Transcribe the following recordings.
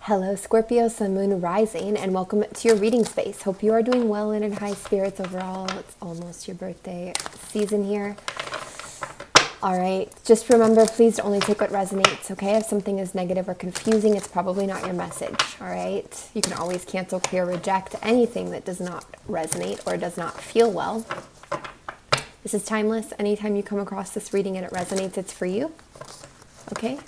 Hello Scorpio, Sun, Moon, Rising, and welcome to your reading space. Hope you are doing well and in high spirits overall. It's almost your birthday season here. All right, just remember, please only take what resonates, okay? If something is negative or confusing, it's probably not your message, all right? You can always cancel, clear, reject anything that does not resonate or does not feel well. This is timeless. Anytime you come across this reading and it resonates, it's for you, okay?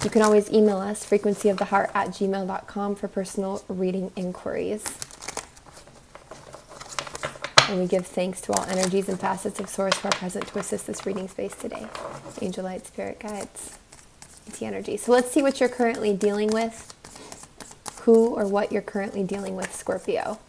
You can always email us, frequencyoftheheart@gmail.com, for personal reading inquiries. And we give thanks to all energies and facets of Source who are present to assist this reading space today. Angel light, spirit guides, ET energy. So let's see what you're currently dealing with. Who or what you're currently dealing with, Scorpio.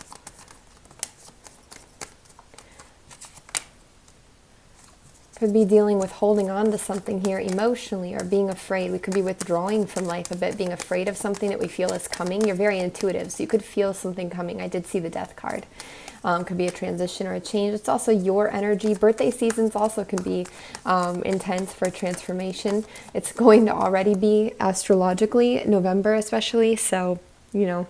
Could be dealing with holding on to something here emotionally, or being afraid. We could be withdrawing from life a bit, being afraid of something that we feel is coming. You're very intuitive, so you could feel something coming. I did see the Death card. Could be a transition or a change. It's also your energy. Birthday seasons also can be intense for transformation. It's going to already be astrologically, November especially, so, you know,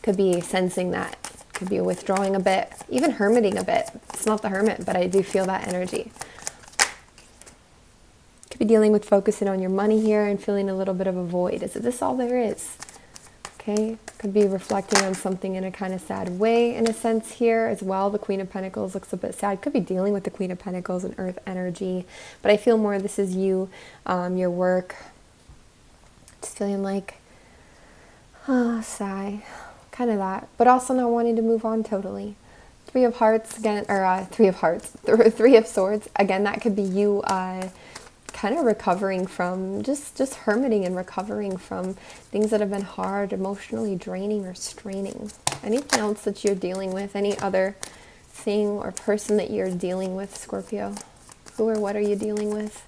could be sensing that. Could be withdrawing a bit, even hermiting a bit. It's not the hermit, but I do feel that energy. Could be dealing with focusing on your money here and feeling a little bit of a void. Is this all there is? Okay, could be reflecting on something in a kind of sad way in a sense here as well. The Queen of Pentacles looks a bit sad. Could be dealing with the Queen of Pentacles and Earth energy, but I feel more this is you, your work. Just feeling like, sigh. Kind of that, but also not wanting to move on totally. Three of Hearts again, or Three of Hearts, Three of Swords again. That could be you kind of recovering from just hermiting and recovering from things that have been hard, emotionally draining or straining. Anything else that you're dealing with? Any other thing or person that you're dealing with, Scorpio? Who or what are you dealing with?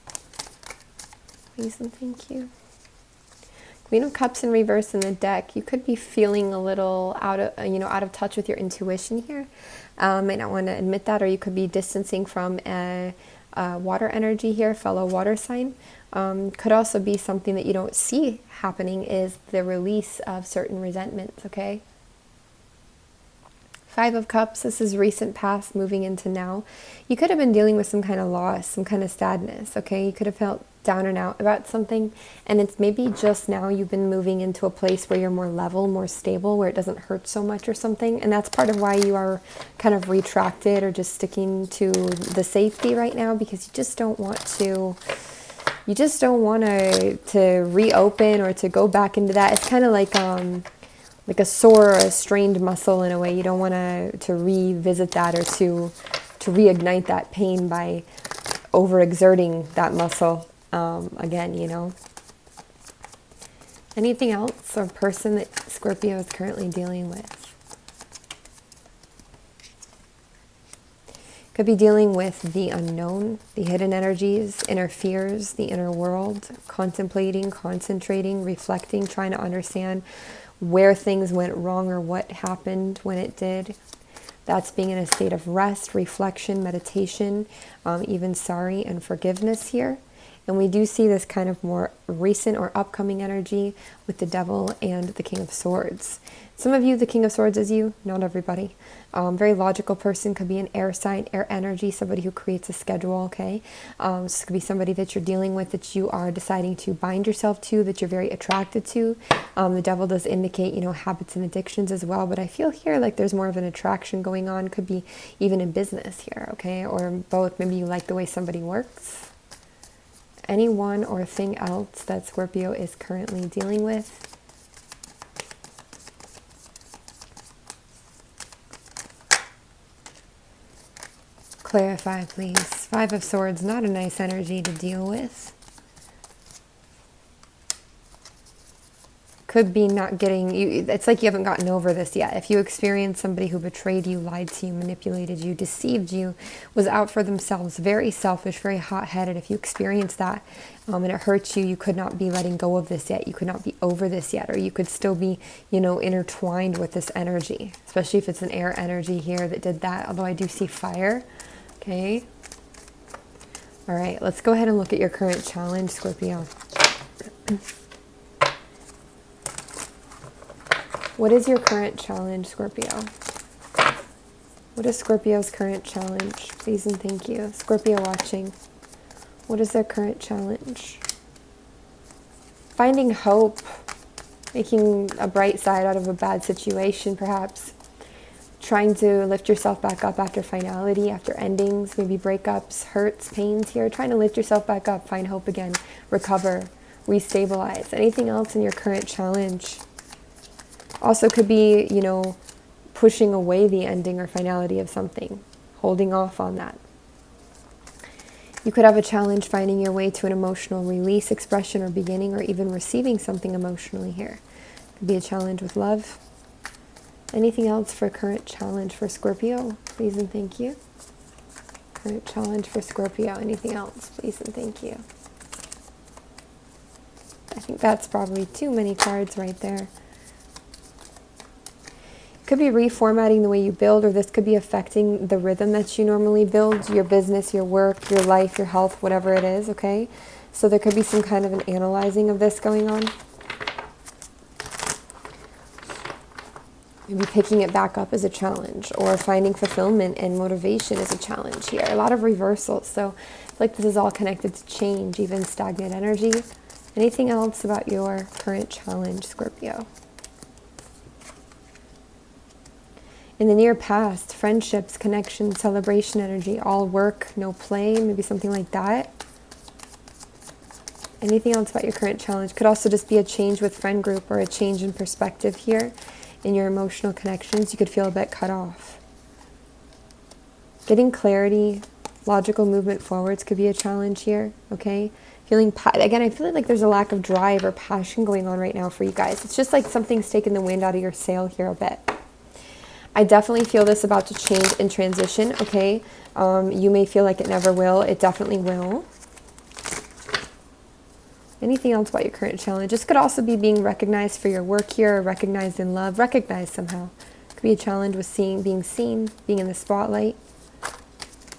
Please and thank you. Queen of Cups in reverse in the deck. You could be feeling a little out of touch with your intuition here. Might not want to admit that, or you could be distancing from a water energy here, fellow water sign. Could also be something that you don't see happening is the release of certain resentments, okay? Five of Cups, this is recent past moving into now. You could have been dealing with some kind of loss, some kind of sadness, okay? You could have felt down and out about something, and it's maybe just now you've been moving into a place where you're more level, more stable, where it doesn't hurt so much or something, and that's part of why you are kind of retracted or just sticking to the safety right now, because you just don't want to reopen or to go back into that. It's kind of like a sore or a strained muscle in a way. You don't want to revisit that or to reignite that pain by overexerting that muscle again, you know. Anything else or person that Scorpio is currently dealing with? Could be dealing with the unknown, the hidden energies, inner fears, the inner world, contemplating, concentrating, reflecting, trying to understand where things went wrong or what happened when it did. That's being in a state of rest, reflection, meditation, even sorry and forgiveness here. And we do see this kind of more recent or upcoming energy with the Devil and the King of Swords. Some of you, the King of Swords is you, not everybody. Very logical person, could be an air sign, air energy, somebody who creates a schedule, okay? This could be somebody that you're dealing with that you are deciding to bind yourself to, that you're very attracted to. The Devil does indicate, you know, habits and addictions as well, but I feel here like there's more of an attraction going on, could be even in business here, okay? Or both, maybe you like the way somebody works. Anyone or thing else that Scorpio is currently dealing with? Clarify, please. Five of Swords, not a nice energy to deal with. Could be not getting you. It's like you haven't gotten over this yet. If you experience somebody who betrayed you, lied to you, manipulated you, deceived you, was out for themselves, very selfish, very hot-headed, if you experience that and it hurts you, you could not be letting go of this yet. You could not be over this yet, or you could still be, you know, intertwined with this energy, especially if it's an air energy here that did that. Although I do see fire. Okay. All right, let's go ahead and look at your current challenge, Scorpio. What is your current challenge, Scorpio? What is Scorpio's current challenge? Please and thank you. Scorpio watching. What is their current challenge? Finding hope. Making a bright side out of a bad situation, perhaps. Trying to lift yourself back up after finality, after endings, maybe breakups, hurts, pains here. Trying to lift yourself back up, find hope again, recover, restabilize. Anything else in your current challenge? Also could be, you know, pushing away the ending or finality of something, holding off on that. You could have a challenge finding your way to an emotional release, expression, or beginning, or even receiving something emotionally here. Could be a challenge with love. Anything else for current challenge for Scorpio? Please and thank you. Current challenge for Scorpio. Anything else? Please and thank you. I think that's probably too many cards right there. Could be reformatting the way you build, or this could be affecting the rhythm that you normally build, your business, your work, your life, your health, whatever it is, okay? So there could be some kind of an analyzing of this going on. Maybe picking it back up as a challenge, or finding fulfillment and motivation as a challenge here. A lot of reversals, so I feel like this is all connected to change, even stagnant energy. Anything else about your current challenge, Scorpio? In the near past, friendships, connection, celebration energy, all work, no play, maybe something like that. Anything else about your current challenge? Could also just be a change with friend group, or a change in perspective here in your emotional connections. You could feel a bit cut off. Getting clarity, logical movement forwards could be a challenge here, okay? Feeling, again, I feel like there's a lack of drive or passion going on right now for you guys. It's just like something's taken the wind out of your sail here a bit. I definitely feel this about to change and transition, okay? You may feel like it never will. It definitely will. Anything else about your current challenge? This could also be being recognized for your work here, or recognized in love, recognized somehow. Could be a challenge with being seen, being in the spotlight.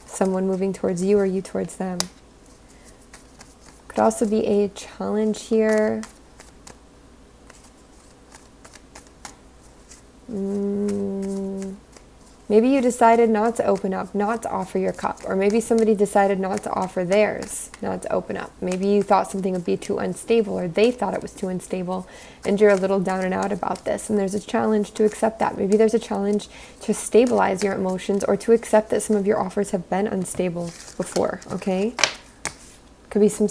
Someone moving towards you, or you towards them. Could also be a challenge here. Maybe you decided not to open up, not to offer your cup, or maybe somebody decided not to offer theirs, not to open up. Maybe you thought something would be too unstable, or they thought it was too unstable, and you're a little down and out about this, and there's a challenge to accept that. Maybe there's a challenge to stabilize your emotions, or to accept that some of your offers have been unstable before, okay? Could be some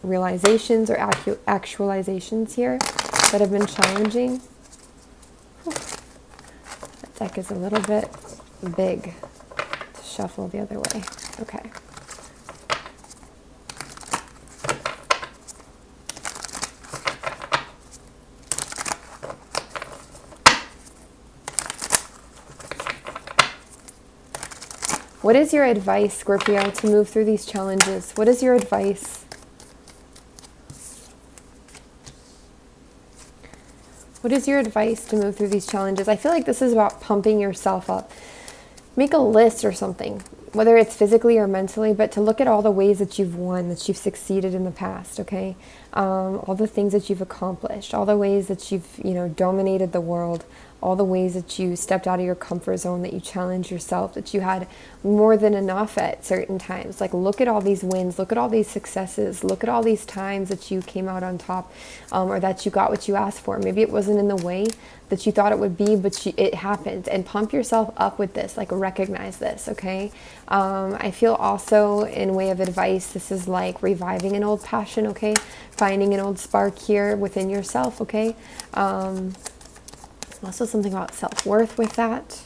realizations or actualizations here that have been challenging. That deck is a little bit big to shuffle the other way. Okay. What is your advice, Scorpio, to move through these challenges? What is your advice? What is your advice to move through these challenges? I feel like this is about pumping yourself up. Make a list or something, whether it's physically or mentally, but to look at all the ways that you've won, that you've succeeded in the past, okay? All the things that you've accomplished, all the ways that you've, dominated the world, all the ways that you stepped out of your comfort zone, that you challenged yourself, that you had more than enough at certain times. Like, look at all these wins, look at all these successes, look at all these times that you came out on top, or that you got what you asked for. Maybe it wasn't in the way that you thought it would be, but it happened. And pump yourself up with this, like recognize this, okay? I feel also, in way of advice, this is like reviving an old passion, okay? Finding an old spark here within yourself, okay? Also something about self-worth with that.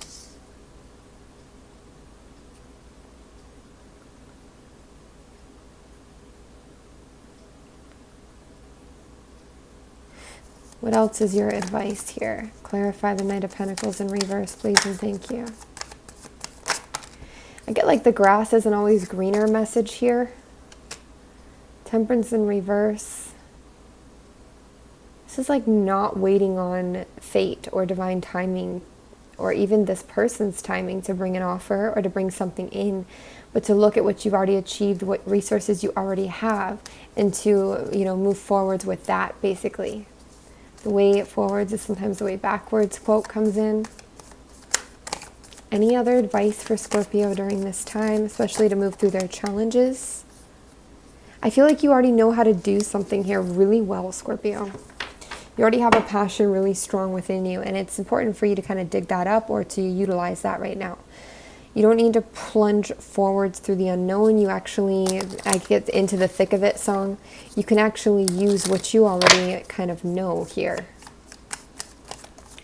What else is your advice here? Clarify the Knight of Pentacles in reverse, please, and thank you. I get like the grass isn't always greener message here. Temperance in reverse. This is like not waiting on fate or divine timing, or even this person's timing to bring an offer or to bring something in, but to look at what you've already achieved, what resources you already have, and to, move forwards with that, basically. The way forwards is sometimes the way backwards quote comes in. Any other advice for Scorpio during this time, especially to move through their challenges? I feel like you already know how to do something here really well, Scorpio. You already have a passion really strong within you, and it's important for you to kind of dig that up or to utilize that right now. You don't need to plunge forwards through the unknown. You actually, I get into the thick of it song, you can actually use what you already kind of know here.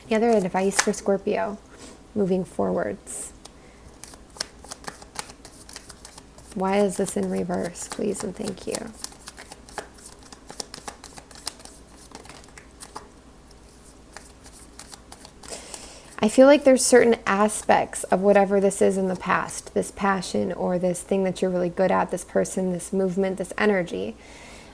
Any other advice for Scorpio moving forwards? Why is this in reverse, please and thank you? I feel like there's certain aspects of whatever this is in the past, this passion or this thing that you're really good at, this person, this movement, this energy,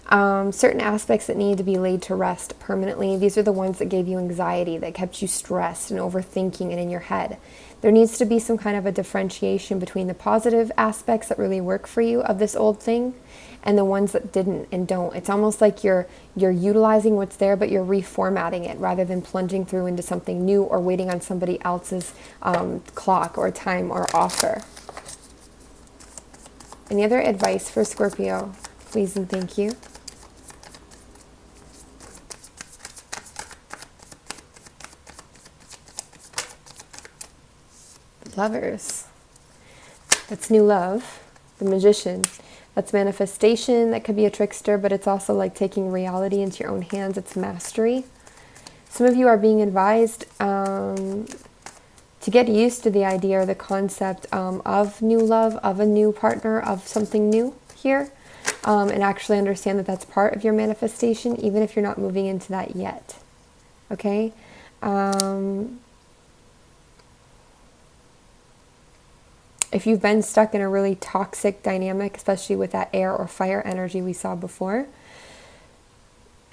certain aspects that need to be laid to rest permanently. These are the ones that gave you anxiety, that kept you stressed and overthinking and in your head. There needs to be some kind of a differentiation between the positive aspects that really work for you of this old thing and the ones that didn't and don't. It's almost like you're utilizing what's there, but you're reformatting it rather than plunging through into something new or waiting on somebody else's clock or time or offer. Any other advice for Scorpio, please and thank you? Lovers. That's new love. The Magician. That's manifestation. That could be a trickster, but it's also like taking reality into your own hands. It's mastery. Some of you are being advised to get used to the idea or the concept of new love, of a new partner, of something new here, and actually understand that that's part of your manifestation, even if you're not moving into that yet. Okay? If you've been stuck in a really toxic dynamic, especially with that air or fire energy we saw before,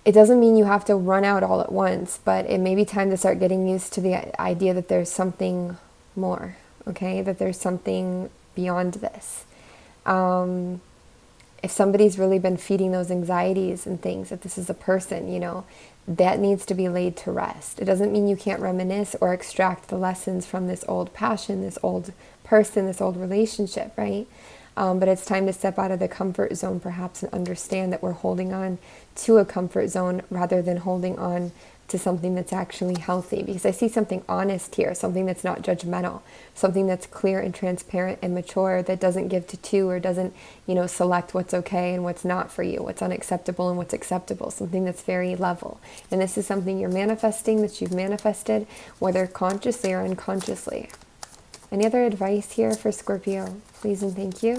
it doesn't mean you have to run out all at once, but it may be time to start getting used to the idea that there's something more, okay? That there's something beyond this. If somebody's really been feeding those anxieties and things, if this is a person, you know, that needs to be laid to rest. It doesn't mean you can't reminisce or extract the lessons from this old passion, this old person, this old relationship, right? But it's time to step out of the comfort zone perhaps and understand that we're holding on to a comfort zone rather than holding on to something that's actually healthy. Because I see something honest here, something that's not judgmental, something that's clear and transparent and mature, that doesn't give to two or doesn't, you know, select what's okay and what's not for you, what's unacceptable and what's acceptable, something that's very level. And this is something you're manifesting, that you've manifested, whether consciously or unconsciously. Any other advice here for Scorpio, please and thank you?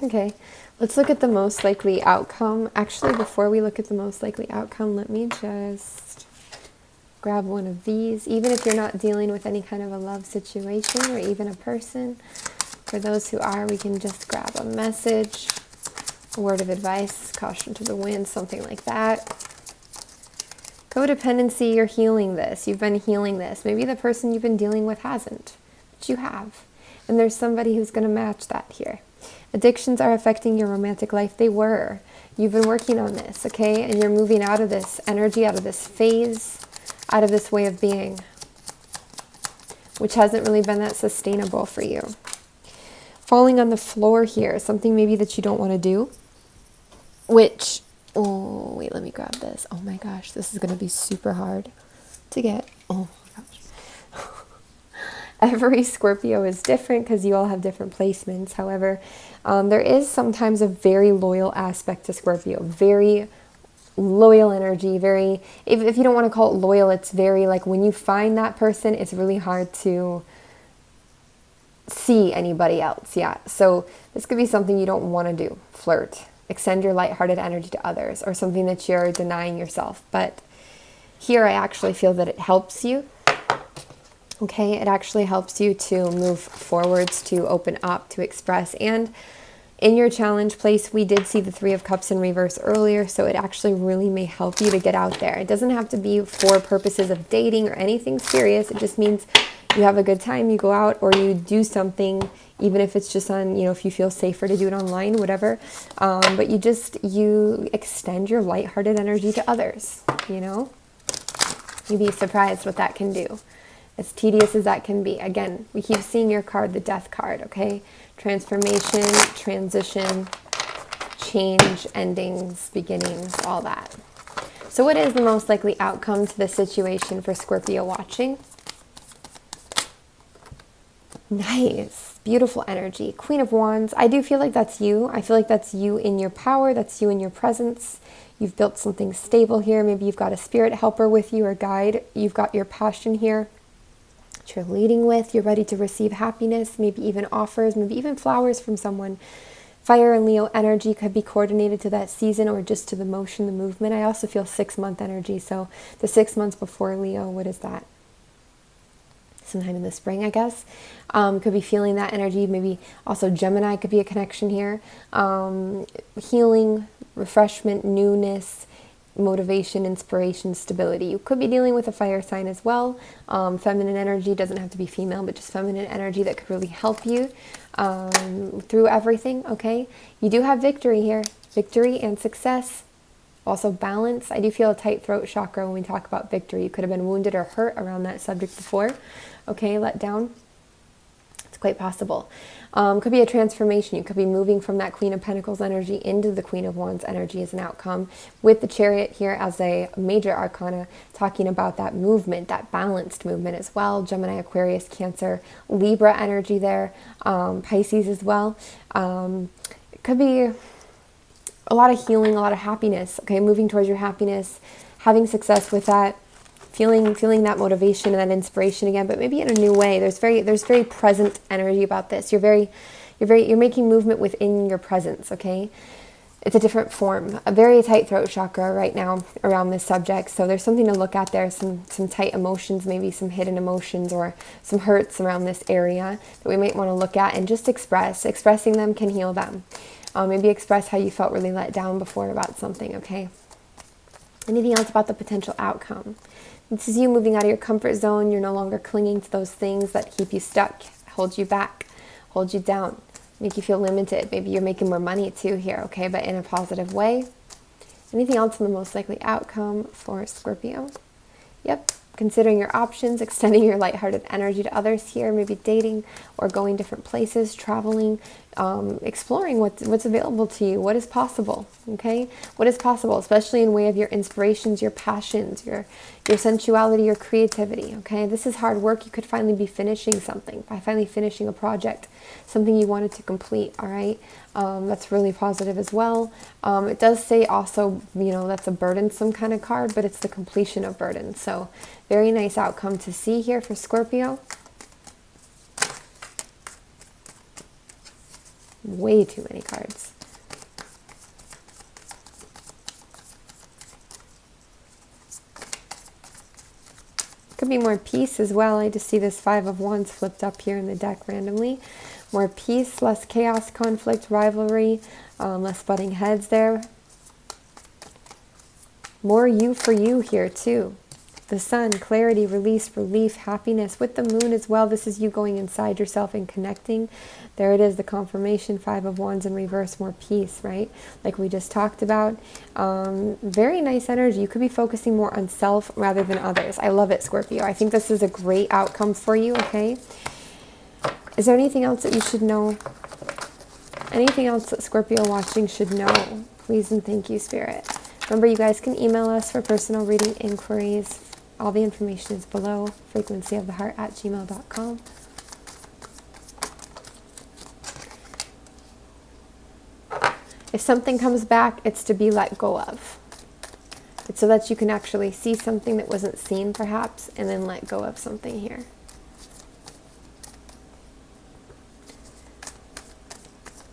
Okay, let's look at the most likely outcome. Actually, before we look at the most likely outcome, let me just grab one of these. Even if you're not dealing with any kind of a love situation or even a person, for those who are, we can just grab a message, a word of advice, caution to the wind, something like that. Codependency, you're healing this. You've been healing this. Maybe the person you've been dealing with hasn't, but you have. And there's somebody who's going to match that here. Addictions are affecting your romantic life. They were. You've been working on this, okay? And you're moving out of this energy, out of this phase, out of this way of being, which hasn't really been that sustainable for you. Falling on the floor here, something maybe that you don't want to do, which, oh, wait, let me grab this. Oh my gosh, this is going to be super hard to get. Oh my gosh. Every Scorpio is different because you all have different placements. However, there is sometimes a very loyal aspect to Scorpio, very loyal energy, very, if you don't want to call it loyal, it's very like when you find that person, it's really hard to see anybody else. Yeah. So this could be something you don't want to do. Flirt, extend your lighthearted energy to others, or something that you're denying yourself. But here I actually feel that it helps you. Okay, it actually helps you to move forwards, to open up, to express, and In your challenge place, we did see the Three of Cups in reverse earlier, so it actually really may help you to get out there. It doesn't have to be for purposes of dating or anything serious. It just means you have a good time, you go out, or you do something, even if it's just on, you know, if you feel safer to do it online, whatever. But you extend your lighthearted energy to others, you know? You'd be surprised what that can do. As tedious as that can be. Again, we keep seeing your card, the Death card, okay? Transformation, transition, change, endings, beginnings, all that. So what is the most likely outcome to the situation for Scorpio watching? Nice. Beautiful energy. Queen of Wands. I do feel like that's you. I feel like that's you in your power. That's you in your presence. You've built something stable here. Maybe you've got a spirit helper with you or guide. You've got your passion here that you're leading with. You're ready to receive happiness, maybe even offers, maybe even flowers from someone. Fire and Leo energy could be coordinated to that season or just to the motion, the movement. I also feel 6-month energy. So the 6 months before Leo, what is that? Sometime in the spring, I guess. Could be feeling that energy. Maybe also Gemini could be a connection here. Healing, refreshment, newness, motivation, inspiration, stability. You could be dealing with a fire sign as well. Feminine energy, doesn't have to be female, but just feminine energy that could really help you through everything, okay? You do have victory here. Victory and success. Also balance. I do feel a tight throat chakra when we talk about victory. You could have been wounded or hurt around that subject before. Okay, let down. It's quite possible. Could be a transformation. You could be moving from that Queen of Pentacles energy into the Queen of Wands energy as an outcome, with the Chariot here as a major arcana, talking about that movement, that balanced movement as well. Gemini, Aquarius, Cancer, Libra energy there, Pisces as well. It could be a lot of healing, a lot of happiness, okay, moving towards your happiness, having success with that, feeling that motivation and that inspiration again, but maybe in a new way. There's very present energy about this. You're making movement within your presence, okay? It's a different form. A very tight throat chakra right now around this subject. So there's something to look at there, some tight emotions, maybe some hidden emotions or some hurts around this area that we might want to look at and just express. Expressing them can heal them. Maybe express how you felt really let down before about something, okay? Anything else about the potential outcome? This is you moving out of your comfort zone. You're no longer clinging to those things that keep you stuck, hold you back, hold you down, make you feel limited. Maybe you're making more money too here, okay, but in a positive way. Anything else in the most likely outcome for Scorpio? Yep. Considering your options, extending your lighthearted energy to others here, maybe dating or going different places, traveling, exploring what's available to you, what is possible, okay? What is possible, especially in way of your inspirations, your passions, your sensuality, your creativity, okay? This is hard work. You could finally be finishing something, by finally finishing a project, something you wanted to complete, all right? That's really positive as well. It does say also, you know, that's a burdensome kind of card, but it's the completion of burden. So very nice outcome to see here for Scorpio. Way too many cards. Could be more peace as well. I just see this Five of Wands flipped up here in the deck randomly. More peace, less chaos, conflict, rivalry, less butting heads there. More you for you here too. The Sun, clarity, release, relief, happiness. With the Moon as well, this is you going inside yourself and connecting. There it is, the confirmation, Five of Wands in reverse, more peace, right? Like we just talked about. Very nice energy. You could be focusing more on self rather than others. I love it, Scorpio. I think this is a great outcome for you, okay? Is there anything else that you should know? Anything else that Scorpio watching should know? Please and thank you, Spirit. Remember, you guys can email us for personal reading inquiries. All the information is below, frequencyoftheheart@gmail.com. If something comes back, it's to be let go of. It's so that you can actually see something that wasn't seen, perhaps, and then let go of something here.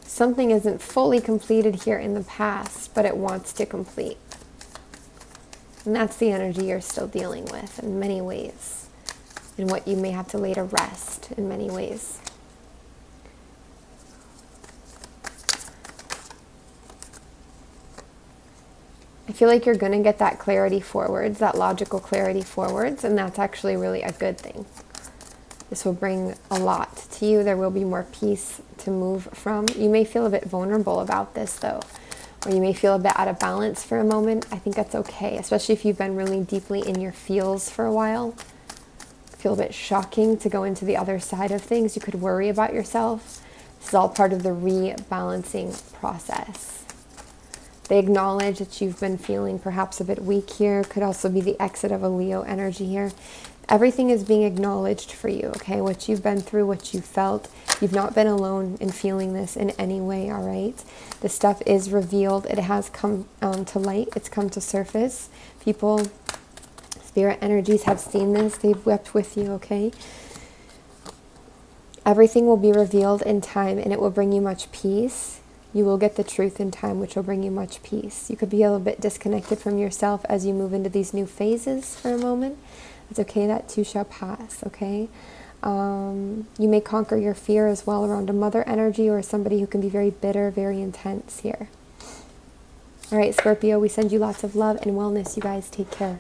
Something isn't fully completed here in the past, but it wants to complete. And that's the energy you're still dealing with in many ways, and what you may have to lay to rest in many ways. I feel like you're going to get that clarity forwards, that logical clarity forwards, and that's actually really a good thing. This will bring a lot to you. There will be more peace to move from. You may feel a bit vulnerable about this though, or you may feel a bit out of balance for a moment. I think that's okay, especially if you've been really deeply in your feels for a while. Feel a bit shocking to go into the other side of things. You could worry about yourself. This is all part of the rebalancing process. They acknowledge that you've been feeling perhaps a bit weak here. Could also be the exit of a Leo energy here. Everything is being acknowledged for you, okay? What you've been through, what you felt. You've not been alone in feeling this in any way, all right? The stuff is revealed. It has come to light. It's come to surface. People, spirit energies have seen this. They've wept with you, okay? Everything will be revealed in time, and it will bring you much peace. You will get the truth in time, which will bring you much peace. You could be a little bit disconnected from yourself as you move into these new phases for a moment. It's okay, that too shall pass, okay? You may conquer your fear as well around a mother energy or somebody who can be very bitter, very intense here. All right, Scorpio, we send you lots of love and wellness. You guys take care.